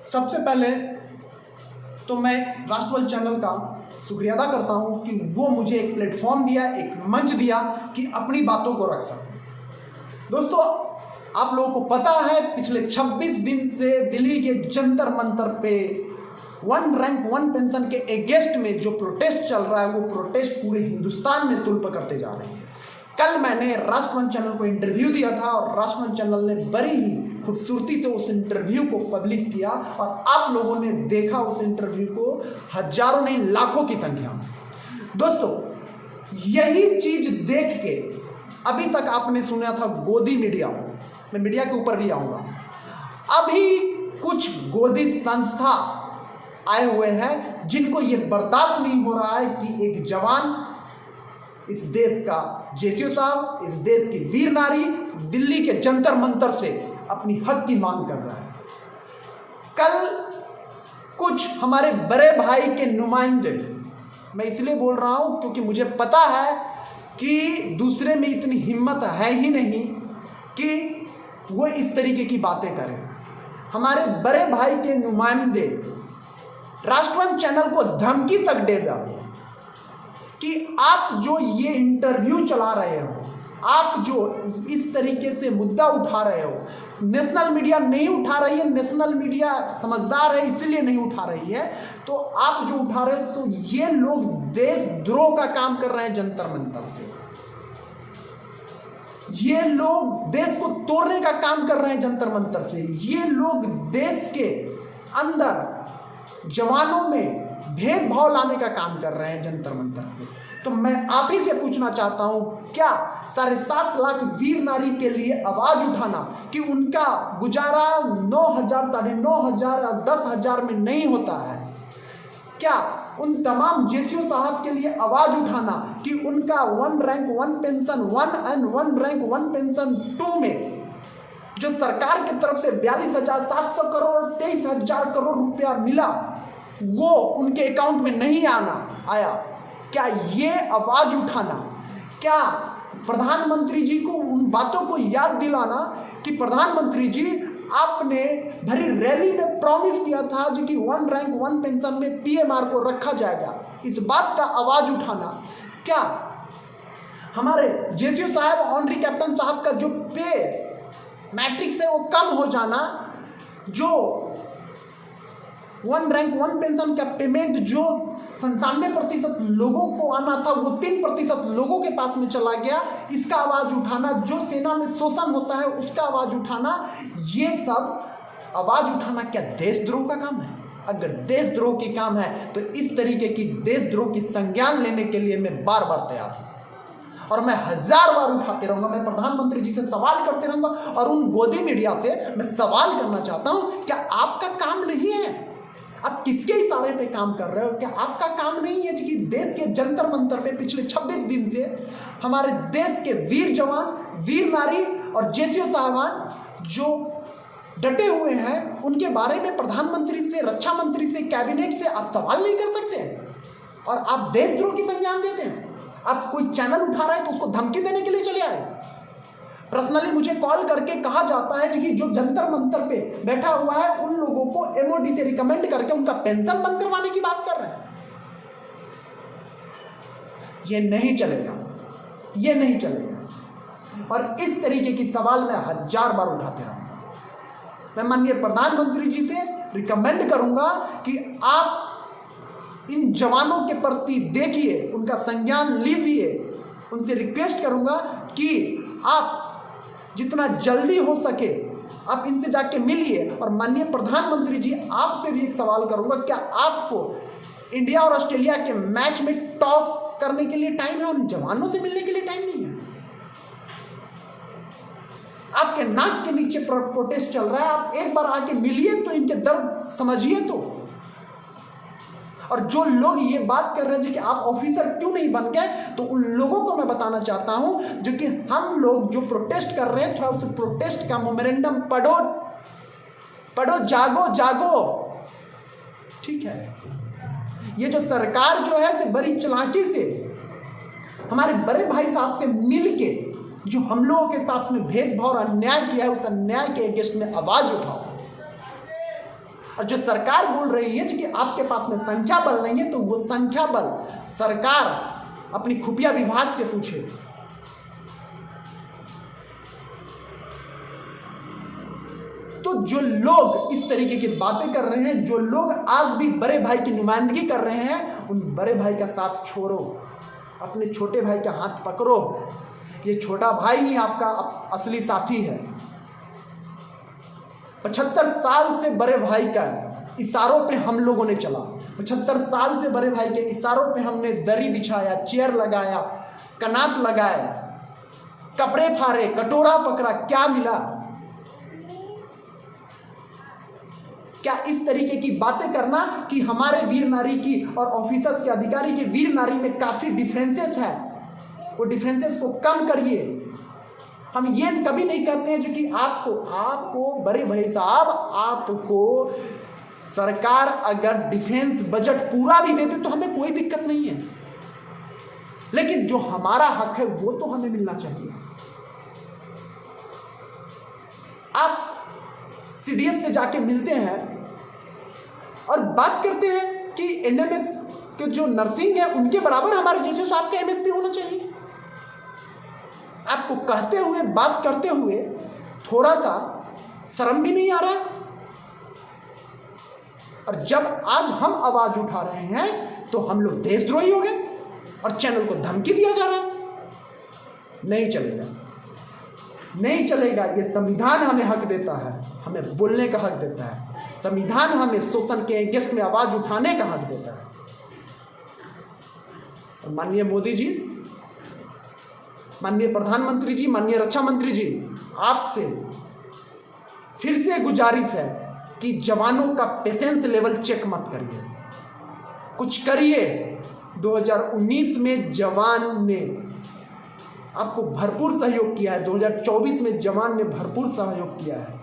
सबसे पहले तो मैं राष्ट्रवाद चैनल का शुक्रिया अदा करता हूं कि वो मुझे एक प्लेटफॉर्म दिया, एक मंच दिया कि अपनी बातों को रख सकूं। दोस्तों, आप लोगों को पता है पिछले 26 दिन से दिल्ली के जंतर मंतर पे वन रैंक वन पेंशन के अगेंस्ट में जो प्रोटेस्ट चल रहा है वो प्रोटेस्ट पूरे हिंदुस्तान में तुल पकड़ते जा रहे हैं। कल मैंने राष्ट्रवाद चैनल को इंटरव्यू दिया था और राष्ट्रवाद चैनल ने बड़ी ही खूबसूरती से उस इंटरव्यू को पब्लिक किया और आप लोगों ने देखा उस इंटरव्यू को हजारों नहीं लाखों की संख्या में। दोस्तों, यही चीज देख के अभी तक आपने सुना था गोदी मीडिया, मैं मीडिया के ऊपर भी आऊंगा, अभी कुछ गोदी संस्था आए हुए हैं जिनको ये बर्दाश्त नहीं हो रहा है कि एक जवान, इस देश का जेसीओ साहब, इस देश की वीर नारी दिल्ली के जंतर मंतर से अपनी हक की मांग कर रहा है। कल कुछ हमारे बड़े भाई के नुमाइंदे, मैं इसलिए बोल रहा हूं क्योंकि मुझे पता है कि दूसरे में इतनी हिम्मत है ही नहीं कि वो इस तरीके की बातें करें। हमारे बड़े भाई के नुमाइंदे राष्ट्रवाद चैनल को धमकी तक दे डाले कि आप जो ये इंटरव्यू चला रहे हो, आप जो इस तरीके से मुद्दा उठा रहे हो, नेशनल मीडिया नहीं उठा रही है, नेशनल मीडिया समझदार है इसलिए नहीं उठा रही है, तो आप जो उठा रहे हो तो ये लोग देशद्रोह का काम कर रहे हैं जंतर मंतर से, ये लोग देश को तोड़ने का काम कर रहे हैं जंतर मंतर से, ये लोग देश के अंदर जवानों में भेदभाव लाने का काम कर रहे हैं जंतर मंतर से। तो मैं आप ही से पूछना चाहता हूं, क्या 7.5 लाख वीर नारी के लिए आवाज उठाना कि उनका गुजारा 9,000, 9,500 और 10,000 में नहीं होता है? क्या उन तमाम जेसीओ साहब के लिए आवाज उठाना कि उनका one rank one pension 1 and one rank one pension 2 में जो सरकार की तरफ से 42,700 करोड़ 23,000 करोड़ रुपया मिला वो उनके अकाउंट में नहीं आया? क्या ये आवाज उठाना, क्या प्रधानमंत्री जी को उन बातों को याद दिलाना कि प्रधानमंत्री जी आपने भरी रैली में प्रॉमिस किया था जी कि वन रैंक वन पेंशन में पीएमआर को रखा जाएगा, इस बात का आवाज उठाना? क्या हमारे जेसीओ साहब, ऑनरी कैप्टन साहब का जो पे मैट्रिक्स है वो कम हो जाना, जो वन रैंक वन पेंशन का पेमेंट जो 97% लोगों को आना था वो 3% लोगों के पास में चला गया, इसका आवाज उठाना, जो सेना में शोषण होता है उसका आवाज उठाना, ये सब आवाज उठाना क्या देशद्रोह का काम है? अगर देशद्रोह की काम है तो इस तरीके की देशद्रोह की संज्ञान लेने के लिए मैं बार बार तैयार हूं और मैं 1000 बार उठाते रहूंगा, मैं प्रधानमंत्री जी से सवाल करते रहूंगा और उन गोदी मीडिया से मैं सवाल करना चाहता हूं, क्या आपका काम नहीं है? आप किसके इशारे पे काम कर रहे हो? क्या आपका काम नहीं है कि देश के जंतर मंतर पे पिछले 26 दिन से हमारे देश के वीर जवान, वीर नारी और जेसीओ साहबान जो डटे हुए हैं उनके बारे में प्रधानमंत्री से, रक्षा मंत्री से, कैबिनेट से आप सवाल नहीं कर सकते और आप देशद्रोह की संज्ञान देते हैं? आप कोई चैनल उठा रहे हैं तो उसको धमकी देने के लिए चले आए। पर्सनली मुझे कॉल करके कहा जाता है कि जो जंतर मंतर पे बैठा हुआ है उन लोगों को एमओडी से रिकमेंड करके उनका पेंशन बंद करवाने की बात कर रहे हैं। ये नहीं चलेगा, ये नहीं चलेगा और इस तरीके की सवाल मैं 1000 बार उठाते रहूंगा। मैं माननीय प्रधानमंत्री जी से रिकमेंड करूंगा कि आप इन जवानों के प्रति देखिए, उनका संज्ञान लीजिए, उनसे रिक्वेस्ट करूंगा कि आप जितना जल्दी हो सके आप इनसे जाके मिलिए। और माननीय प्रधानमंत्री जी, आपसे भी एक सवाल करूंगा, क्या आपको इंडिया और ऑस्ट्रेलिया के मैच में टॉस करने के लिए टाइम है और जवानों से मिलने के लिए टाइम नहीं है? आपके नाक के नीचे प्रोटेस्ट चल रहा है, आप एक बार आके मिलिए तो इनके दर्द समझिए तो। और जो लोग ये बात कर रहे हैं कि आप ऑफिसर क्यों नहीं बन गए, तो उन लोगों को मैं बताना चाहता हूं जो कि हम लोग जो प्रोटेस्ट कर रहे हैं, थोड़ा उस प्रोटेस्ट का मोमेंटम पढ़ो, जागो, ठीक है? ये जो सरकार जो है से बड़ी चालाकी से हमारे बड़े भाई साहब से मिलके जो हम लोगों के साथ में भेदभाव और अन्याय किया है, उस अन्याय के अगेंस्ट में आवाज उठाओ। और जो सरकार बोल रही है कि आपके पास में संख्या बल नहीं है, तो वो संख्या बल सरकार अपनी खुफिया विभाग से पूछे। तो जो लोग इस तरीके की बातें कर रहे हैं, जो लोग आज भी बड़े भाई की नुमाइंदगी कर रहे हैं, उन बड़े भाई का साथ छोड़ो, अपने छोटे भाई का हाथ पकड़ो। ये छोटा भाई ही आपका असली साथी है। 75 साल से बड़े भाई का इशारों पे हम लोगों ने चला। 75 साल से बड़े भाई के इशारों पे हमने दरी बिछाया, चेयर लगाया, कनात लगाए, कपड़े फाड़े, कटोरा पकड़ा, क्या मिला? क्या इस तरीके की बातें करना कि हमारे वीर नारी की और ऑफिसर्स के अधिकारी के वीर नारी में काफ़ी डिफरेंसेस है, वो डिफरेंसेस को कम करिए। हम ये कभी नहीं कहते हैं जो कि आपको बड़े भाई साहब, आपको सरकार अगर डिफेंस बजट पूरा भी देते तो हमें कोई दिक्कत नहीं है, लेकिन जो हमारा हक है वो तो हमें मिलना चाहिए। आप सीडीएस से जाके मिलते हैं और बात करते हैं कि एनएमएस के जो नर्सिंग है उनके बराबर हमारे जीसू साहब का एमएसपी होना चाहिए। आपको कहते हुए, बात करते हुए थोड़ा सा शर्म भी नहीं आ रहा? और जब आज हम आवाज उठा रहे हैं तो हम लोग देशद्रोही हो गए और चैनल को धमकी दिया जा रहा है। नहीं चलेगा, नहीं चलेगा। ये संविधान हमें हक देता है, हमें बोलने का हक देता है। संविधान हमें शोषण के अगेंस्ट में आवाज उठाने का हक देता है। और माननीय मोदी जी, माननीय प्रधानमंत्री जी, माननीय रक्षा मंत्री जी, आपसे फिर से गुजारिश है कि जवानों का पेशेंस लेवल चेक मत करिए, कुछ करिए। 2019 में जवान ने आपको भरपूर सहयोग किया है, 2024 में जवान ने भरपूर सहयोग किया है।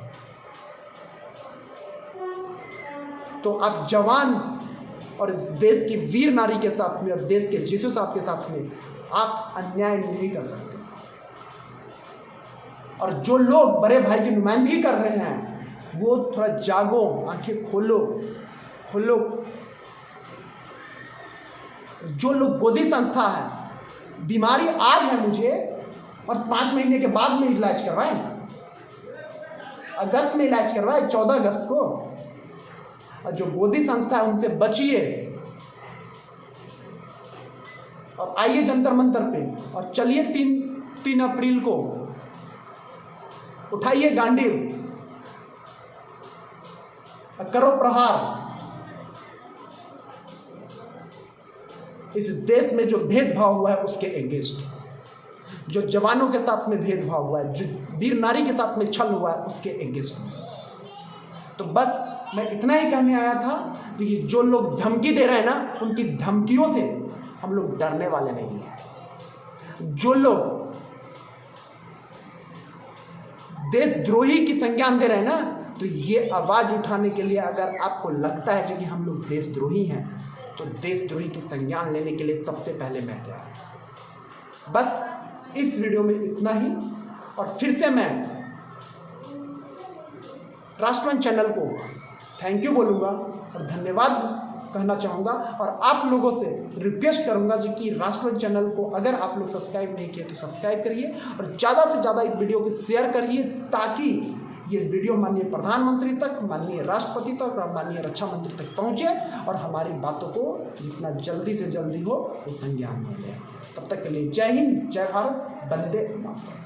तो आप जवान और इस देश की वीर नारी के साथ में और देश के जीसू साहब के साथ में आप अन्याय नहीं कर सकते। और जो लोग बड़े भाई की नुमाइंदगी कर रहे हैं वो थोड़ा जागो, आंखें खोलो। जो लोग गोदी संस्था है, बीमारी आज है मुझे और 5 महीने के बाद में इलाज करवाएं, अगस्त में इलाज करवाएं, 14 अगस्त को। और जो गोदी संस्था है उनसे बचिए और आइए जंतर मंतर पे और चलिए 3 अप्रैल को, उठाइए गांडी और करो प्रहार। इस देश में जो भेदभाव हुआ है उसके अगेंस्ट, जो जवानों के साथ में भेदभाव हुआ है, जो वीर नारी के साथ में छल हुआ है उसके अगेंस्ट में। तो बस मैं इतना ही कहने आया था कि जो लोग धमकी दे रहे हैं ना, उनकी धमकियों से हम लोग डरने वाले नहीं हैं। जो लोग देशद्रोही की संज्ञान दे रहे हैं ना, तो ये आवाज उठाने के लिए अगर आपको लगता है कि हम लोग देशद्रोही हैं, तो देशद्रोही की संज्ञान लेने के लिए सबसे पहले मैं तैयार हूं। बस इस वीडियो में इतना ही। और फिर से मैं राष्ट्रवन चैनल को थैंक यू बोलूँगा और धन्यवाद कहना चाहूँगा। और आप लोगों से रिक्वेस्ट करूँगा जी कि राष्ट्रवन चैनल को अगर आप लोग सब्सक्राइब नहीं किए तो सब्सक्राइब करिए और ज़्यादा से ज़्यादा इस वीडियो को शेयर करिए, ताकि ये वीडियो माननीय प्रधानमंत्री तक, माननीय राष्ट्रपति तक और माननीय रक्षा मंत्री तक पहुँचे और हमारी बातों को जितना जल्दी से जल्दी हो वो संज्ञान में ले। तब तक के लिए जय हिंद, जय भारत, वंदे मातरम।